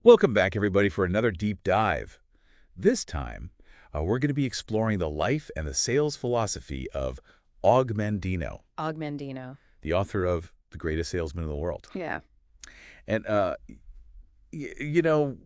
Welcome back, everybody, for another deep dive. This time, we're going to be exploring the life and the sales philosophy of Og Mandino, Og Mandino. the author of The Greatest Salesman in the World. Yeah. And, you know,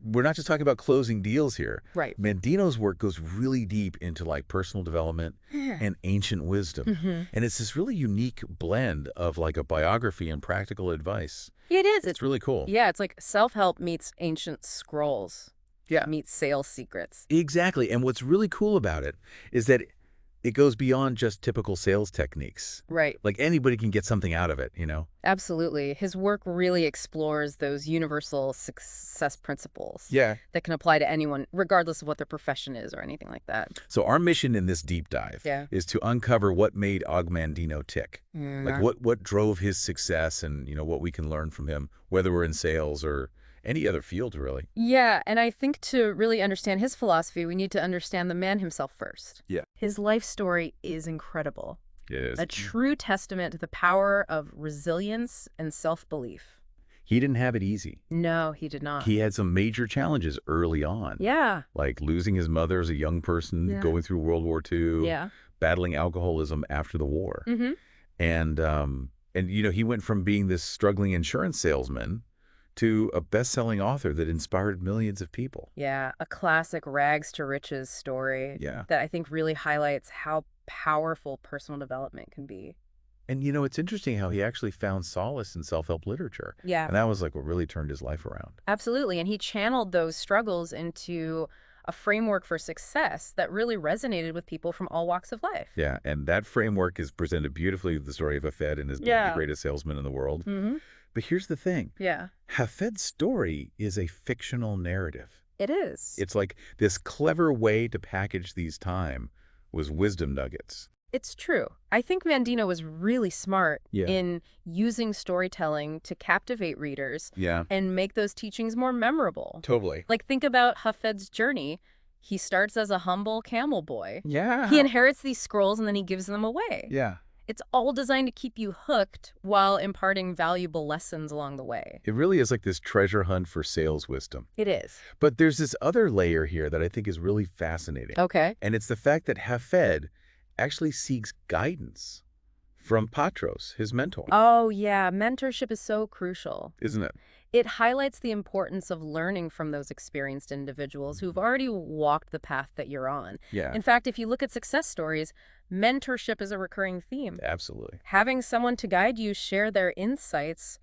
we're not just talking about closing deals here. Right. Mandino's work goes really deep into like personal development Yeah. and ancient wisdom. And it's this really unique blend of like a biography and practical advice. It is. It's really cool. Yeah, it's like self-help meets ancient scrolls. Yeah. Meets sales secrets. Exactly. And what's really cool about it is that it goes beyond just typical sales techniques. Right. Like anybody can get something out of it, you know? Absolutely. His work really explores those universal success principles Yeah. that can apply to anyone, regardless of what their profession is or anything like that. So our mission in this deep dive Yeah. is to uncover what made Og Mandino tick. Like what drove his success and, what we can learn from him, whether we're in sales or any other field, really. Yeah, and I think to really understand his philosophy, we need to understand the man himself first. Yeah. His life story is incredible. It is. A true testament to the power of resilience and self-belief. He didn't have it easy. No, he did not. He had some major challenges early on. Yeah. Like losing his mother as a young person, Yeah. going through World War II, Yeah. battling alcoholism after the war. Mm-hmm. And he went from being this struggling insurance salesman to a best-selling author that inspired millions of people. Yeah, a classic rags to riches story Yeah. that I think really highlights how powerful personal development can be. And, it's interesting how he actually found solace in self-help literature. Yeah, And that was like what really turned his life around. absolutely. And he channeled those struggles into a framework for success that really resonated with people from all walks of life. Yeah, and that framework is presented beautifully with the story of Hafez and his book, Yeah. The Greatest Salesman in the World. Mm-hmm. But here's the thing. Yeah, Hafez's story is a fictional narrative. it is. It's like this clever way to package these time was wisdom nuggets. It's true. I think Mandino was really smart Yeah. in using storytelling to captivate readers Yeah, and make those teachings more memorable. totally. Like, think about Hafez's journey. He starts as a humble camel boy. Yeah. He inherits these scrolls and then he gives them away. Yeah. It's all designed to keep you hooked while imparting valuable lessons along the way. It really is like this treasure hunt for sales wisdom. It is. But there's this other layer here that I think is really fascinating. Okay. And it's the fact that Hafez actually seeks guidance from Patros, his mentor. Oh, yeah. Mentorship is so crucial. Isn't it? It highlights the importance of learning from those experienced individuals who've already walked the path that you're on. Yeah, In fact, if you look at success stories, mentorship is a recurring theme. absolutely. Having someone to guide you, share their insights,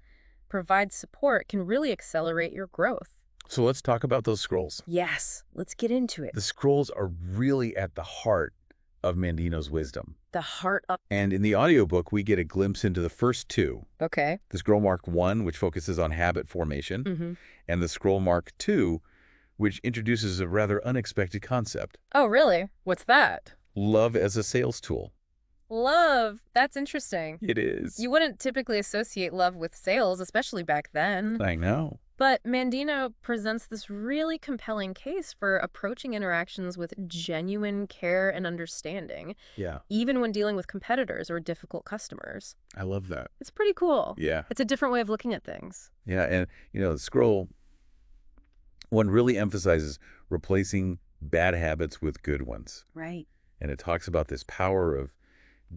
provide support can really accelerate your growth. So let's talk about those scrolls. Yes, let's get into it. The scrolls are really at the heart of Mandino's wisdom. The heart up. And in the audiobook, we get a glimpse into the first two. Okay. The scroll mark 1, which focuses on habit formation, Mm-hmm. and the scroll mark 2, which introduces a rather unexpected concept, Oh, really? What's that? love as a sales tool. Love. That's interesting. It is. You wouldn't typically associate love with sales, especially back then. I know. But Mandino presents this really compelling case for approaching interactions with genuine care and understanding, Yeah, even when dealing with competitors or difficult customers. I love that. It's pretty cool. Yeah. It's a different way of looking at things. Yeah, and, the scroll, one really emphasizes replacing bad habits with good ones. Right. And it talks about this power of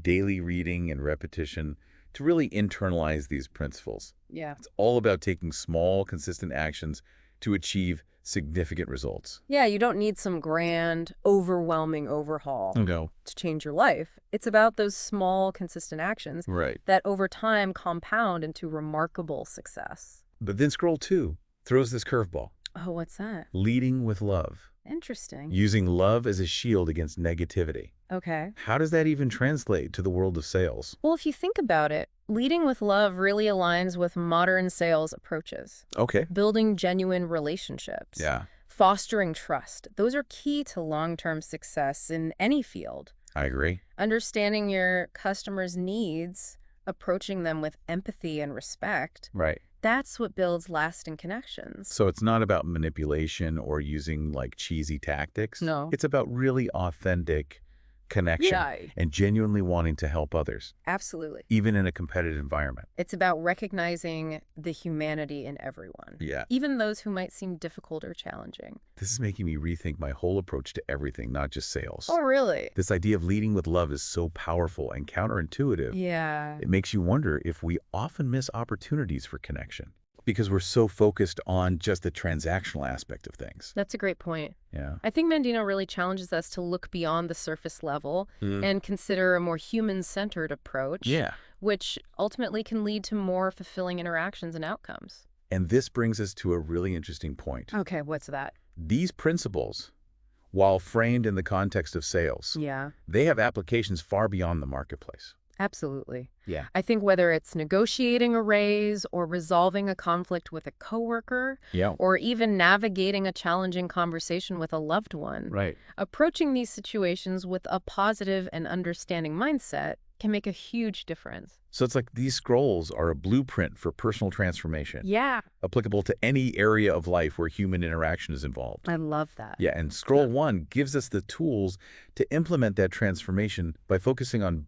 daily reading and repetition to really internalize these principles. Yeah. It's all about taking small, consistent actions to achieve significant results. Yeah, you don't need some grand, overwhelming overhaul No. to change your life. It's about those small, consistent actions Right. that over time compound into remarkable success. But then scroll 2 throws this curveball, Oh, what's that? leading with love, Interesting. using love as a shield against negativity. Okay. How does that even translate to the world of sales? Well, if you think about it, leading with love really aligns with modern sales approaches. Okay. Building genuine relationships. Yeah, Fostering trust. Those are key to long-term success in any field. I agree. Understanding your customers' needs, approaching them with empathy and respect, Right. that's what builds lasting connections. So it's not about manipulation or using like cheesy tactics. No. It's about really authentic, connection, Yeah, and genuinely wanting to help others, absolutely. even in a competitive environment. It's about recognizing the humanity in everyone, Yeah. even those who might seem difficult or challenging. This is making me rethink my whole approach to everything, not just sales. Oh, really? This idea of leading with love is so powerful and counterintuitive. Yeah. It makes you wonder if we often miss opportunities for connection because we're so focused on just the transactional aspect of things. That's a great point. Yeah. I think Mandino really challenges us to look beyond the surface level and consider a more human-centered approach, Yeah. which ultimately can lead to more fulfilling interactions and outcomes. And this brings us to a really interesting point. Okay, what's that? These principles, while framed in the context of sales, Yeah, they have applications far beyond the marketplace. absolutely. Yeah. I think whether it's negotiating a raise or resolving a conflict with a coworker Yeah. or even navigating a challenging conversation with a loved one, Right. approaching these situations with a positive and understanding mindset can make a huge difference. So it's like these scrolls are a blueprint for personal transformation, Yeah, applicable to any area of life where human interaction is involved. I love that. Yeah, and Scroll 1 gives us the tools to implement that transformation by focusing on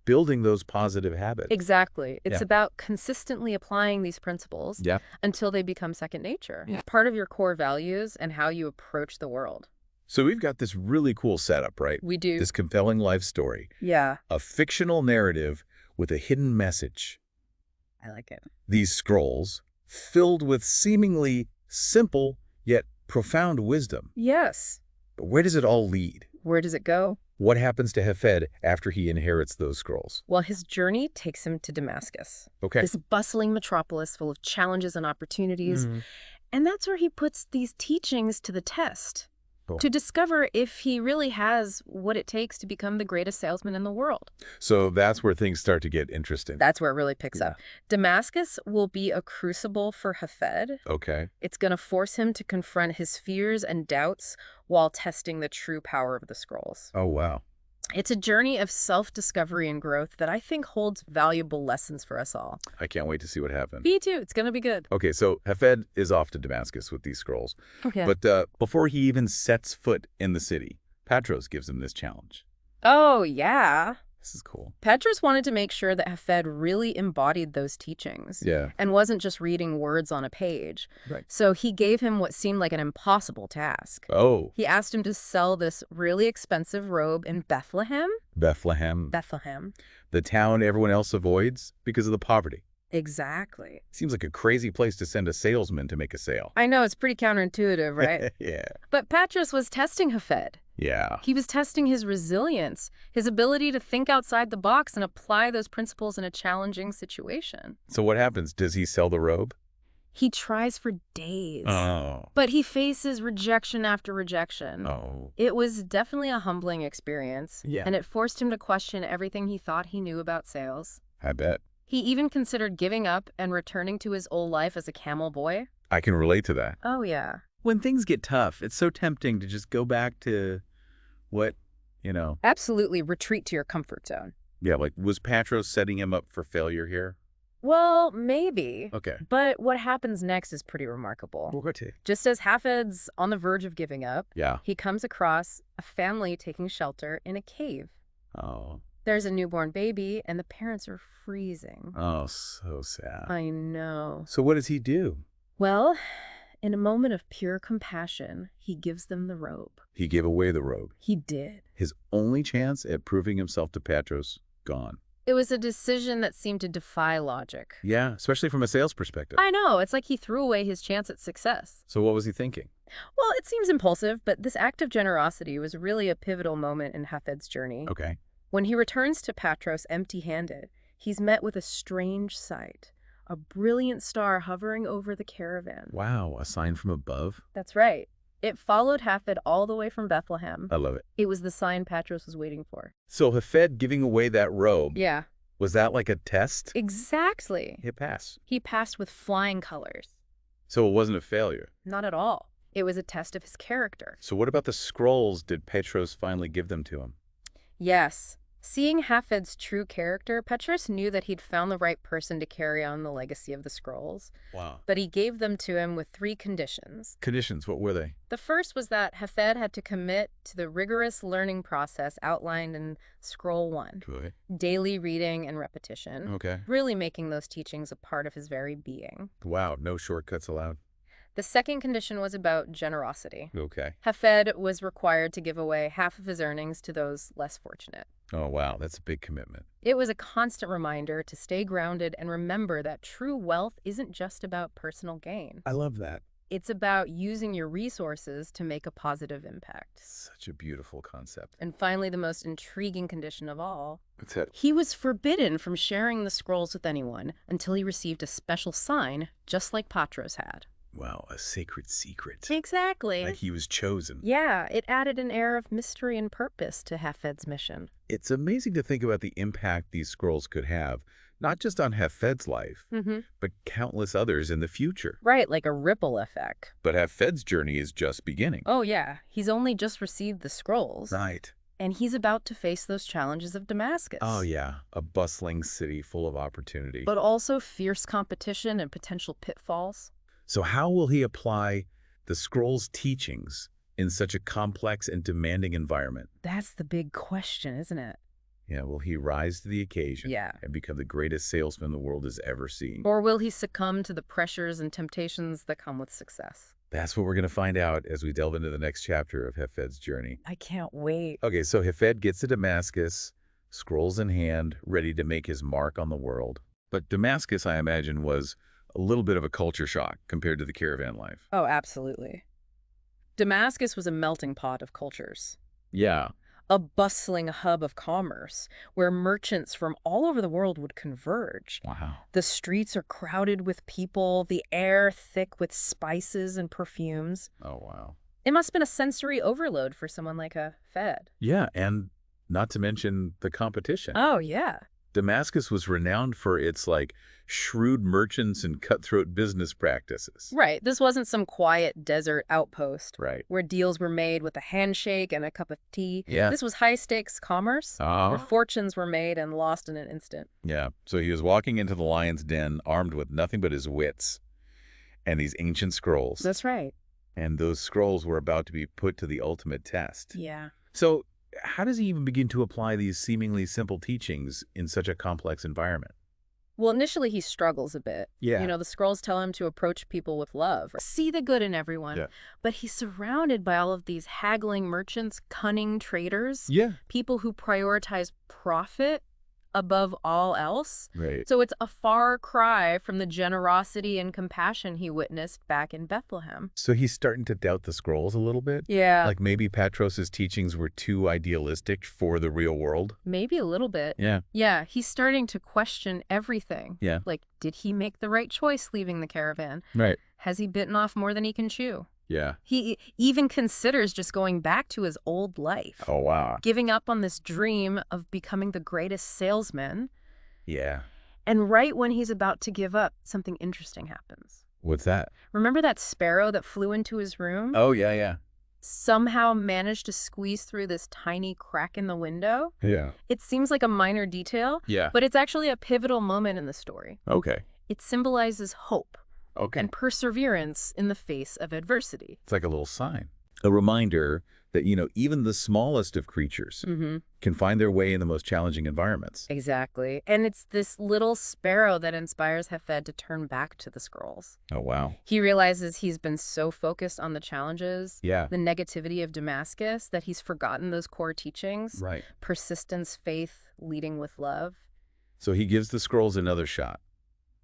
building those positive habits. Exactly. It's Yeah. about consistently applying these principles Yeah. until they become second nature. Yeah. It's part of your core values and how you approach the world. So we've got this really cool setup, right? We do. This compelling life story, Yeah, a fictional narrative with a hidden message. I like it. These scrolls, filled with seemingly simple yet profound wisdom. Yes. But where does it all lead? Where does it go? What happens to Hafez after he inherits those scrolls? Well, his journey takes him to Damascus, Okay. this bustling metropolis full of challenges and opportunities. And that's where he puts these teachings to the test Cool. to discover if he really has what it takes to become the greatest salesman in the world. So that's where things start to get interesting. That's where it really picks up. Damascus will be a crucible for Hafez. Okay. It's going to force him to confront his fears and doubts while testing the true power of the scrolls. Oh, wow. It's a journey of self-discovery and growth that I think holds valuable lessons for us all. I can't wait to see what happens. Me too. It's going to be good. Okay, so Hafez is off to Damascus with these scrolls. Okay. But before he even sets foot in the city, Patros gives him this challenge. Oh, yeah. This is cool. Petrus wanted to make sure that Hafez really embodied those teachings Yeah. and wasn't just reading words on a page. Right. So he gave him what seemed like an impossible task. Oh, He asked him to sell this really expensive robe in Bethlehem. Bethlehem. Bethlehem. The town everyone else avoids because of the poverty. Exactly. Seems like a crazy place to send a salesman to make a sale. I know, it's pretty counterintuitive, right? Yeah. But Petrus was testing Hafez. Yeah. He was testing his resilience, his ability to think outside the box and apply those principles in a challenging situation. So what happens? Does he sell the robe? He tries for days, Oh. but he faces rejection after rejection. Oh. It was definitely a humbling experience, Yeah. and it forced him to question everything he thought he knew about sales. I bet. He even considered giving up and returning to his old life as a camel boy. I can relate to that. Oh, yeah. When things get tough, it's so tempting to just go back to what, Absolutely retreat to your comfort zone. Yeah, like was Patros setting him up for failure here? Well, maybe. Okay. But what happens next is pretty remarkable. Just as Hafez's on the verge of giving up, Yeah. he comes across a family taking shelter in a cave. Oh. There's a newborn baby, and the parents are freezing. Oh, so sad. I know. So what does he do? Well, in a moment of pure compassion, he gives them the robe. He gave away the robe. He did. His only chance at proving himself to Patros, gone. It was a decision that seemed to defy logic. Yeah, especially from a sales perspective. I know. It's like he threw away his chance at success. So what was he thinking? Well, it seems impulsive, but this act of generosity was really a pivotal moment in Hafez's journey. Okay. When he returns to Patros empty-handed, he's met with a strange sight, a brilliant star hovering over the caravan. Wow, a sign from above? That's right. It followed Hafez all the way from Bethlehem. I love it. It was the sign Patros was waiting for. So Hafez giving away that robe, Yeah. was that like a test? Exactly. It passed. He passed with flying colors. So it wasn't a failure. Not at all. It was a test of his character. So what about the scrolls? Did Petros finally give them to him? Yes. Seeing Hafez's true character, Petrus knew that he'd found the right person to carry on the legacy of the scrolls, Wow. but he gave them to him with 3 conditions. Conditions, what were they? The first was that Hafez had to commit to the rigorous learning process outlined in Scroll 1, Okay. daily reading and repetition, Okay. really making those teachings a part of his very being. Wow, no shortcuts allowed. The second condition was about generosity. Okay. Hafez was required to give away half of his earnings to those less fortunate. Oh, wow, that's a big commitment. It was a constant reminder to stay grounded and remember that true wealth isn't just about personal gain. I love that. It's about using your resources to make a positive impact. Such a beautiful concept. And finally, the most intriguing condition of all, What's that? he was forbidden from sharing the scrolls with anyone until he received a special sign, just like Patros had. Wow, a sacred secret. Exactly. Like he was chosen. Yeah, it added an air of mystery and purpose to Hafez's mission. It's amazing to think about the impact these scrolls could have, not just on Hafez's life, but countless others in the future. Right, like a ripple effect. But Hafez's journey is just beginning. Oh, yeah. He's only just received the scrolls. Right. And he's about to face those challenges of Damascus. Oh, yeah. A bustling city full of opportunity. But also fierce competition and potential pitfalls. So how will he apply the scroll's teachings in such a complex and demanding environment? That's the big question, isn't it? Yeah, will he rise to the occasion Yeah. and become the greatest salesman the world has ever seen? Or will he succumb to the pressures and temptations that come with success? That's what we're going to find out as we delve into the next chapter of Hafez's journey. I can't wait. Okay, so Hafez gets to Damascus, scrolls in hand, ready to make his mark on the world. But Damascus, I imagine, was a little bit of a culture shock compared to the caravan life. Oh, absolutely. Damascus was a melting pot of cultures. Yeah. A bustling hub of commerce where merchants from all over the world would converge. Wow. The streets are crowded with people, the air thick with spices and perfumes. Oh, wow. It must have been a sensory overload for someone like a Fed. Yeah, and not to mention the competition. Oh, yeah. Damascus was renowned for its, shrewd merchants and cutthroat business practices. Right. This wasn't some quiet desert outpost Right. where deals were made with a handshake and a cup of tea. Yeah. This was high-stakes commerce where Oh. fortunes were made and lost in an instant. Yeah. So he was walking into the lion's den armed with nothing but his wits and these ancient scrolls. That's right. And those scrolls were about to be put to the ultimate test. Yeah. So how does he even begin to apply these seemingly simple teachings in such a complex environment? Well, initially he struggles a bit. Yeah. You know, the scrolls tell him to approach people with love, see the good in everyone. Yeah. But he's surrounded by all of these haggling merchants, cunning traders, Yeah. people who prioritize profit above all else. Right. So it's a far cry from the generosity and compassion he witnessed back in Bethlehem. So he's starting to doubt the scrolls a little bit? Yeah. Like maybe Patros's teachings were too idealistic for the real world? Maybe a little bit. Yeah. Yeah, he's starting to question everything. Yeah. Like, did he make the right choice leaving the caravan? Right. Has he bitten off more than he can chew? Yeah. He even considers just going back to his old life, Oh, wow. giving up on this dream of becoming the greatest salesman. Yeah. And right when he's about to give up, something interesting happens. What's that? Remember that sparrow that flew into his room? Oh, yeah, yeah. Somehow managed to squeeze through this tiny crack in the window? Yeah. It seems like a minor detail, Yeah. but it's actually a pivotal moment in the story. Okay. It symbolizes hope Okay. and perseverance in the face of adversity. It's like a little sign. A reminder that, even the smallest of creatures can find their way in the most challenging environments. Exactly. And it's this little sparrow that inspires Hafez to turn back to the scrolls. Oh, wow. He realizes he's been so focused on the challenges, Yeah. the negativity of Damascus, that he's forgotten those core teachings. Right. Persistence, faith, leading with love. So he gives the scrolls another shot.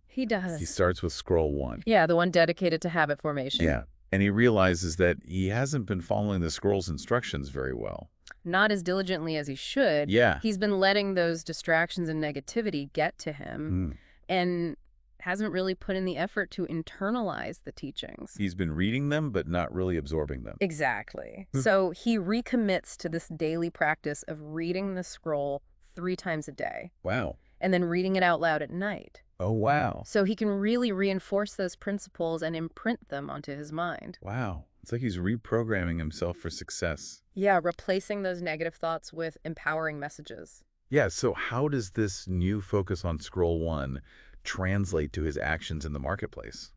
He does. He starts with scroll 1. Yeah, the one dedicated to habit formation. Yeah. And he realizes that he hasn't been following the scroll's instructions very well. Not as diligently as he should. Yeah. He's been letting those distractions and negativity get to him and hasn't really put in the effort to internalize the teachings. He's been reading them, but not really absorbing them. Exactly. So he recommits to this daily practice of reading the scroll 3 times a day Wow. and then reading it out loud at night. Oh, wow. So he can really reinforce those principles and imprint them onto his mind. Wow. It's like he's reprogramming himself for success. Yeah, replacing those negative thoughts with empowering messages. Yeah, so how does this new focus on scroll one translate to his actions in the marketplace?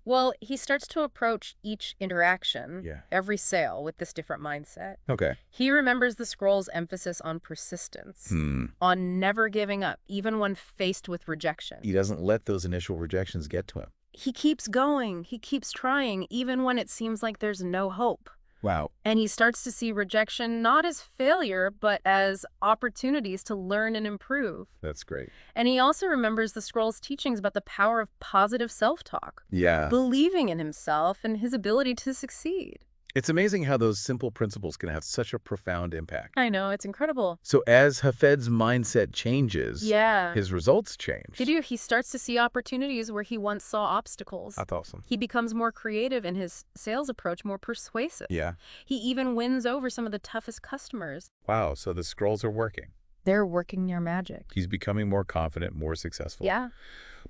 Well, he starts to approach each interaction, Yeah. every sale, with this different mindset. Okay. He remembers the scroll's emphasis on persistence, Hmm. on never giving up, even when faced with rejection. He doesn't let those initial rejections get to him. He keeps going, he keeps trying, even when it seems like there's no hope. Wow. And he starts to see rejection not as failure, but as opportunities to learn and improve. That's great. And he also remembers the scroll's teachings about the power of positive self-talk, Yeah. believing in himself and his ability to succeed. It's amazing how those simple principles can have such a profound impact. I know, it's incredible. So as Hafez's mindset changes, Yeah. his results change. He starts to see opportunities where he once saw obstacles. That's awesome. He becomes more creative in his sales approach, more persuasive. Yeah. He even wins over some of the toughest customers. Wow, so the scrolls are working. They're working near magic. He's becoming more confident, more successful. Yeah.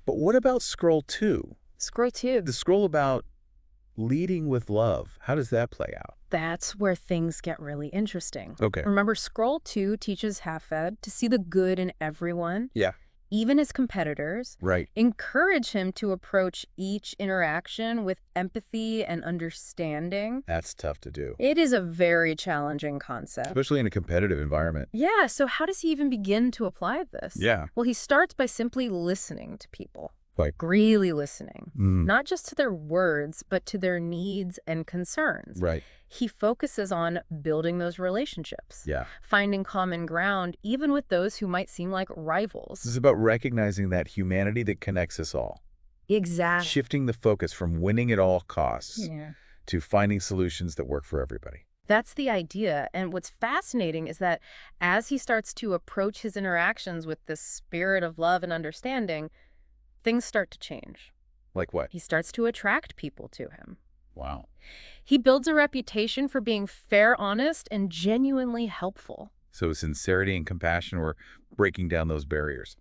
But what about scroll two? Scroll two. The scroll about leading with love. How does that play out? That's where things get really interesting. Okay. Remember, scroll two teaches Hafez to see the good in everyone, Yeah. even his competitors. Right. Encourage him to approach each interaction with empathy and understanding. That's tough to do, It is a very challenging concept. especially in a competitive environment. Yeah, so how does he even begin to apply this? Yeah. Well, he starts by simply listening to people. Like, Really listening. mm, Not just to their words, but to their needs and concerns. right. He focuses on building those relationships, Yeah. finding common ground, even with those who might seem like This rivals. is about recognizing that humanity that connects us all. Exactly. Shifting the focus from winning at all costs Yeah. to finding solutions that work for everybody. That's the idea. And what's fascinating is that as he starts to approach his interactions with this spirit of love and understanding, things start to change. Like what? He starts to attract people to him. Wow. He builds a reputation for being fair, honest, and genuinely helpful. So sincerity and compassion were breaking down those barriers.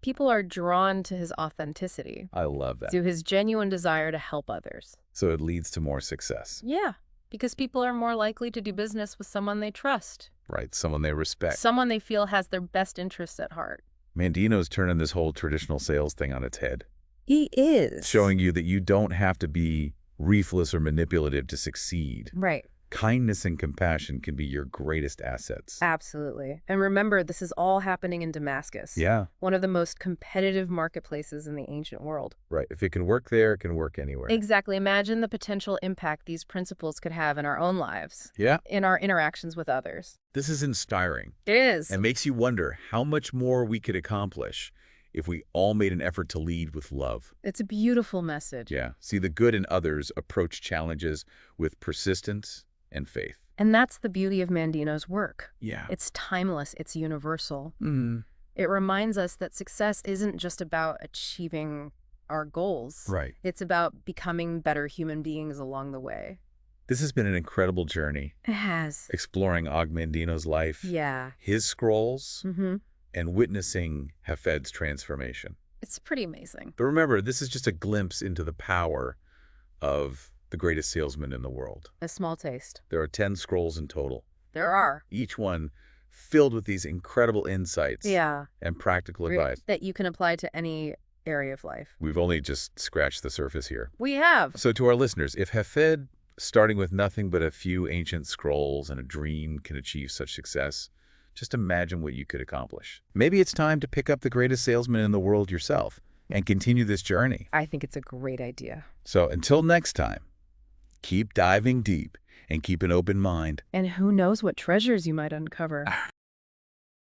People are drawn to his authenticity, I love that. to his genuine desire to help others. So it leads to more success, Yeah, because people are more likely to do business with someone they trust, right? Someone they respect. someone they feel has their best interests at heart. Mandino's turning this whole traditional sales thing on its head, He is. showing you that you don't have to be ruthless or manipulative to succeed. Right. Kindness and compassion can be your greatest assets. Absolutely. And remember, this is all happening in Damascus. Yeah, One of the most competitive marketplaces in the ancient world. right. If it can work there, it can work anywhere. Exactly. Imagine the potential impact these principles could have in our own lives, Yeah, in our interactions with others. this is inspiring It is. and makes you wonder how much more we could accomplish if we all made an effort to lead with love. It's a beautiful message. Yeah, see the good in others, approach challenges with persistence and faith. And that's the beauty of Mandino's work. Yeah. It's timeless. It's universal. Mm, It reminds us that success isn't just about achieving our goals. right. It's about becoming better human beings along the way. This has been an incredible journey, It has. exploring Og Mandino's life, Yeah. his scrolls, Mm-hmm. and witnessing Hafez's transformation. It's pretty amazing. But remember, this is just a glimpse into the power of the greatest salesman in the world. A small taste. There are 10 scrolls in total, There are. each one filled with these incredible insights Yeah. and practical advice. That you can apply to any area of life. We've only just scratched the surface here. We have. So to our listeners, if Hafez, starting with nothing but a few ancient scrolls and a dream, can achieve such success, just imagine what you could accomplish. Maybe it's time to pick up the greatest salesman in the world yourself and continue this journey. I think it's a great idea. So until next time, keep diving deep and keep an open mind. And who knows what treasures you might uncover.